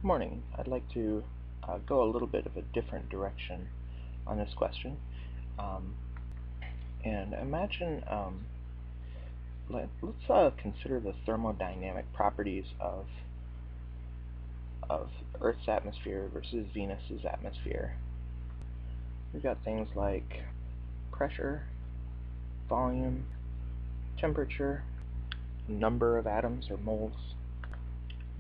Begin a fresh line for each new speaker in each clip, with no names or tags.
Good morning. I'd like to go a little bit of a different direction on this question. And imagine, let's consider the thermodynamic properties of Earth's atmosphere versus Venus's atmosphere. We've got things like pressure, volume, temperature, number of atoms or moles.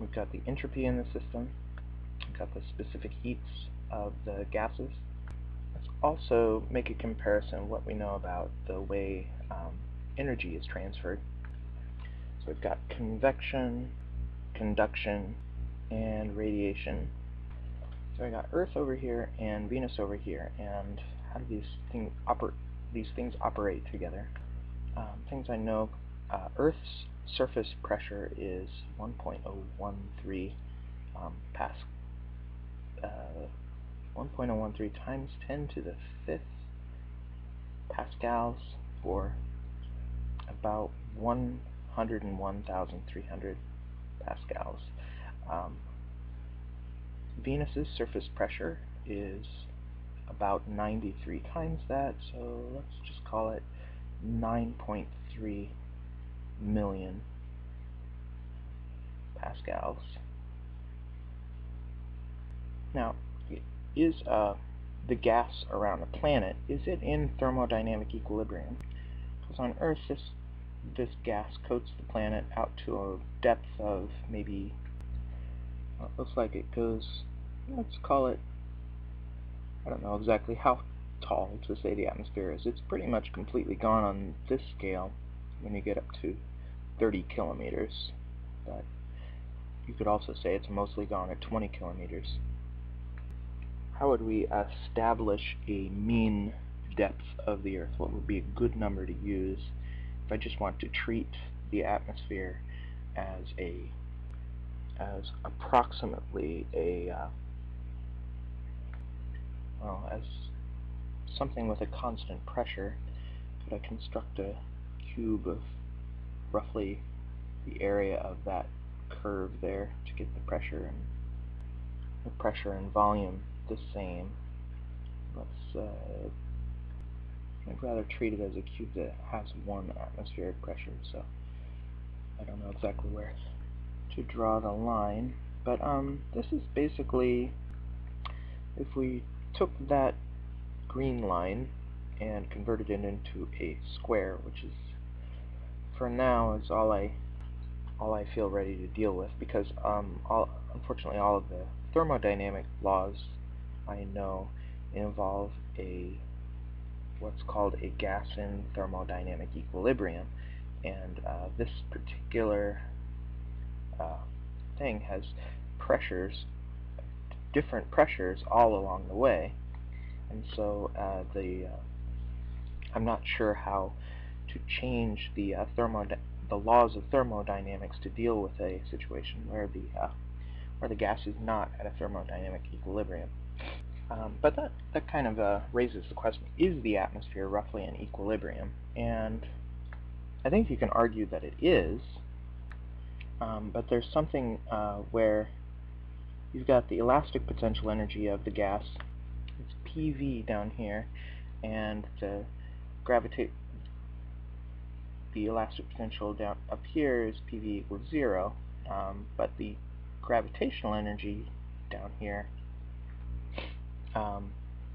We've got the entropy in the system. We've got the specific heats of the gases. Let's also make a comparison of what we know about the way energy is transferred. So we've got convection, conduction, and radiation. So we got Earth over here and Venus over here, and how do these things operate together? Things I know: Earth's surface pressure is 1.013 pascal. 1.013 times 10 to the 5th pascals, or about 101,300 pascals. Venus's surface pressure is about 93 times that, so let's just call it 9.3 million pascals. Now, is the gas around the planet, is it in thermodynamic equilibrium? Because on Earth, this gas coats the planet out to a depth of maybe, well, it looks like it goes, let's call it, I don't know exactly how tall to say the atmosphere is. It's pretty much completely gone on this scale when you get up to 30 kilometers, but you could also say it's mostly gone at 20 kilometers. How would we establish a mean depth of the Earth? What would be a good number to use if I just want to treat the atmosphere as approximately as something with a constant pressure? Could I construct a cube of roughly the area of that curve there to get the pressure and volume the same? I'd rather treat it as a cube that has one atmospheric pressure, so I don't know exactly where to draw the line. But this is basically, if we took that green line and converted it into a square, which is, for now, is all I feel ready to deal with, because unfortunately all of the thermodynamic laws I know involve what's called a gas in thermodynamic equilibrium, and this particular thing has different pressures all along the way, and so I'm not sure how to change the laws of thermodynamics to deal with a situation where the gas is not at a thermodynamic equilibrium. But that kind of raises the question: is the atmosphere roughly in equilibrium? And I think you can argue that it is, but there's something where you've got the elastic potential energy of the gas. It's PV down here, and the elastic potential down up here is PV equals 0, but the gravitational energy down here,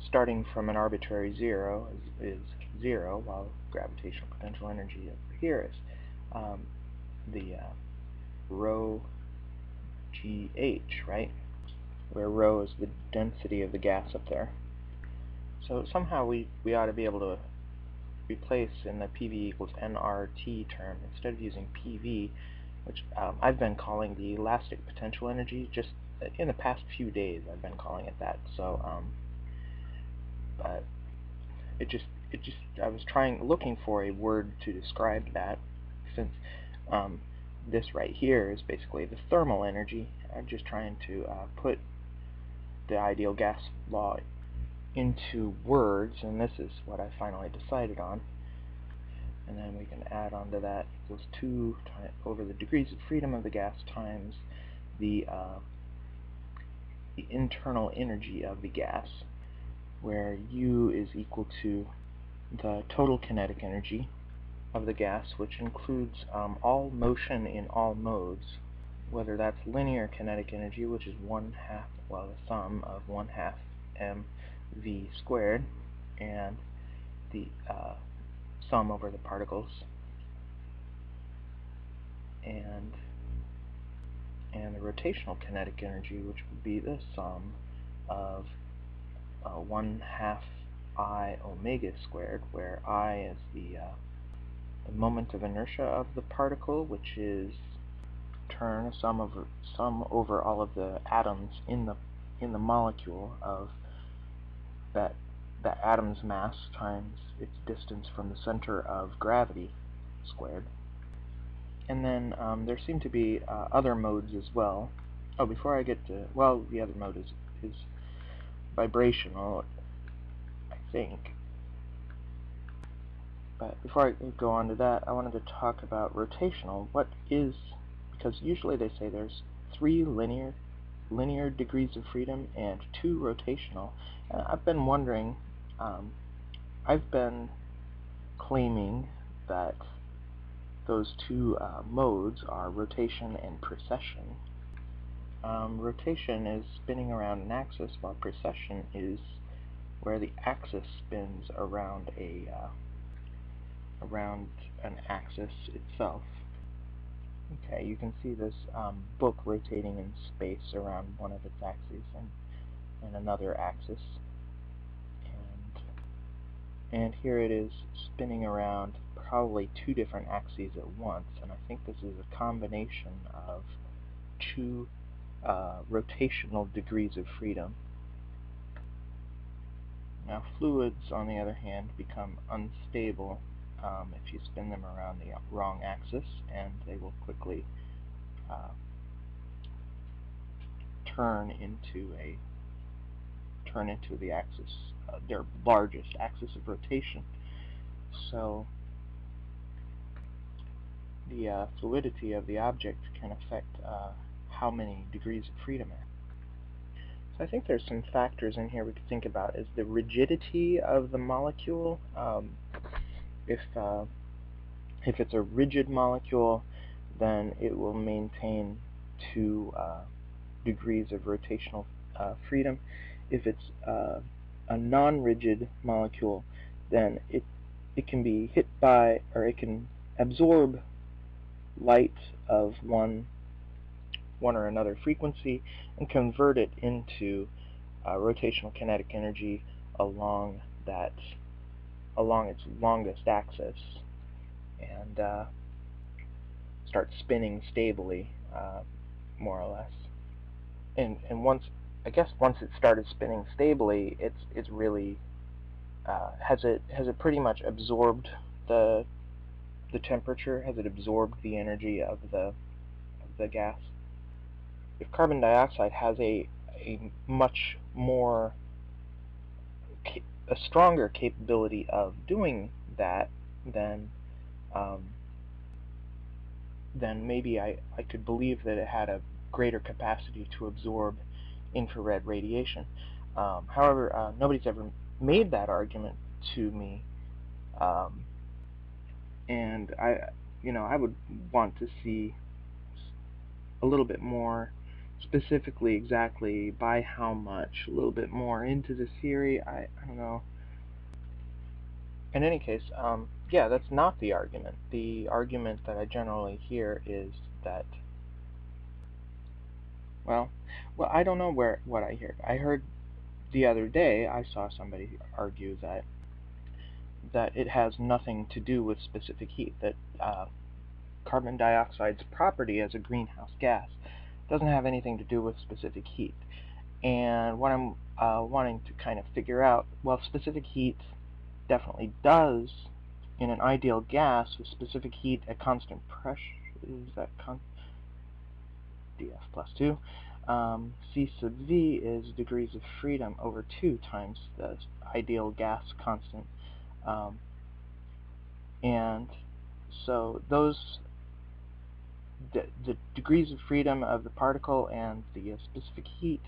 starting from an arbitrary 0, is 0, while gravitational potential energy over here is the rho GH, right? Where rho is the density of the gas up there. So somehow we ought to be able to replace in the PV equals nRT term, instead of using PV, which I've been calling the elastic potential energy. Just in the past few days I've been calling it that. So but I was looking for a word to describe that, since this right here is basically the thermal energy. I'm just trying to put the ideal gas law into words, and this is what I finally decided on. And then we can add on to that equals 2 over the degrees of freedom of the gas times the the internal energy of the gas, where U is equal to the total kinetic energy of the gas, which includes all motion in all modes, whether that's linear kinetic energy, which is the sum of 1/2 mv squared, and the sum over the particles, and the rotational kinetic energy, which would be the sum of 1/2 I omega squared, where I is the moment of inertia of the particle, which is sum over all of the atoms in the molecule of that atom's mass times its distance from the center of gravity squared. And then there seem to be other modes as well. Oh, before I get to, well, the other mode is vibrational, I think. But before I go on to that, I wanted to talk about rotational. What is, because usually they say there's 3 linear degrees of freedom and 2 rotational. And I've been wondering, I've been claiming that those 2 modes are rotation and precession. Rotation is spinning around an axis, while precession is where the axis spins around an axis itself. Okay, you can see this book rotating in space around one of its axes and another axis, and here it is spinning around probably 2 different axes at once, and I think this is a combination of 2 rotational degrees of freedom. Now fluids, on the other hand, become unstable if you spin them around the wrong axis, and they will quickly turn into the axis, their largest axis of rotation. So the fluidity of the object can affect how many degrees of freedom are. So I think there's some factors in here we could think about. Is the rigidity of the molecule. If it's a rigid molecule, then it will maintain 2 degrees of rotational freedom. If it's a non-rigid molecule, then it can be hit by, or it can absorb light of one or another frequency and convert it into rotational kinetic energy along its longest axis, and start spinning stably, more or less. And once it started spinning stably, it's really has it pretty much absorbed the temperature? Has it absorbed the energy of the gas? If carbon dioxide has a much more a stronger capability of doing that, then maybe I could believe that it had a greater capacity to absorb infrared radiation. However, nobody's ever made that argument to me, and I would want to see a little bit more specifically, exactly by how much, a little bit more into the theory. I don't know. In any case, yeah, that's not the argument. The argument that I generally hear is that, well, I don't know what I heard. I heard the other day, I saw somebody argue that it has nothing to do with specific heat, that carbon dioxide's property as a greenhouse gas doesn't have anything to do with specific heat. And what I'm wanting to kind of figure out, well, specific heat definitely does in an ideal gas with specific heat at constant pressure. Is that dF plus 2? C sub V is degrees of freedom over 2 times the ideal gas constant. And so those, the degrees of freedom of the particle and the specific heat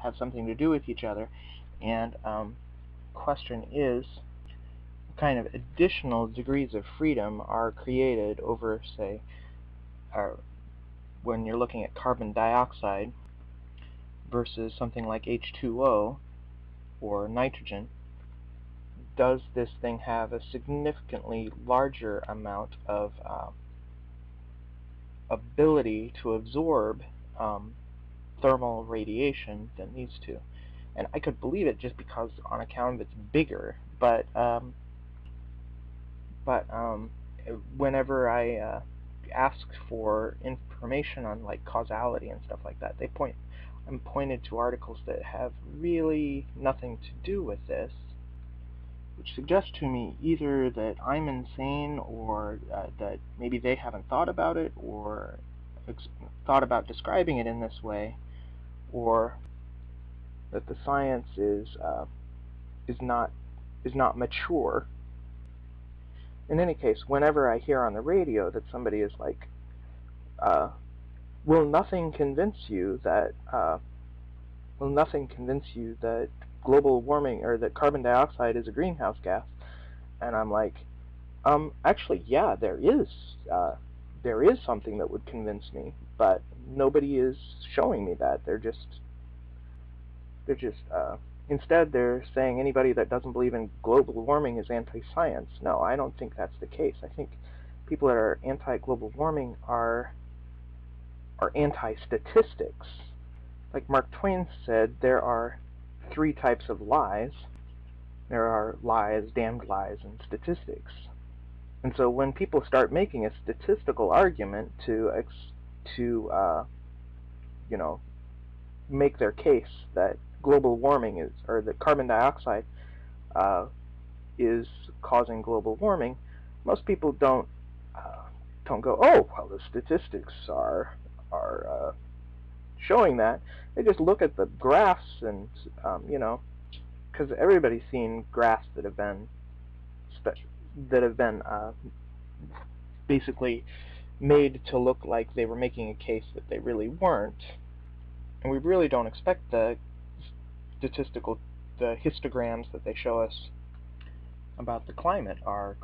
have something to do with each other. And question is, what kind of additional degrees of freedom are created over, say, when you're looking at carbon dioxide versus something like H2O or nitrogen? Does this thing have a significantly larger amount of ability to absorb thermal radiation than these two? And I could believe it just because on account of it's bigger, but whenever I ask for information on like causality and stuff like that, I'm pointed to articles that have really nothing to do with this, which suggests to me either that I'm insane, or that maybe they haven't thought about it, or thought about describing it in this way, or that the science is not mature. In any case, whenever I hear on the radio that somebody is like, will nothing convince you that global warming or that carbon dioxide is a greenhouse gas? And I'm like, actually, yeah, there is something that would convince me, but nobody is showing me that. They're just instead they're saying anybody that doesn't believe in global warming is anti-science. No, I don't think that's the case. I think people that are anti-global warming are anti-statistics. Like Mark Twain said, there are 3 types of lies. There are lies, damned lies, and statistics. And so when people start making a statistical argument to make their case that global warming is, or that carbon dioxide is causing global warming, most people don't go, oh, well, the statistics are showing that. They just look at the graphs and because everybody's seen graphs that have been basically made to look like they were making a case that they really weren't. And we really don't expect the histograms that they show us about the climate are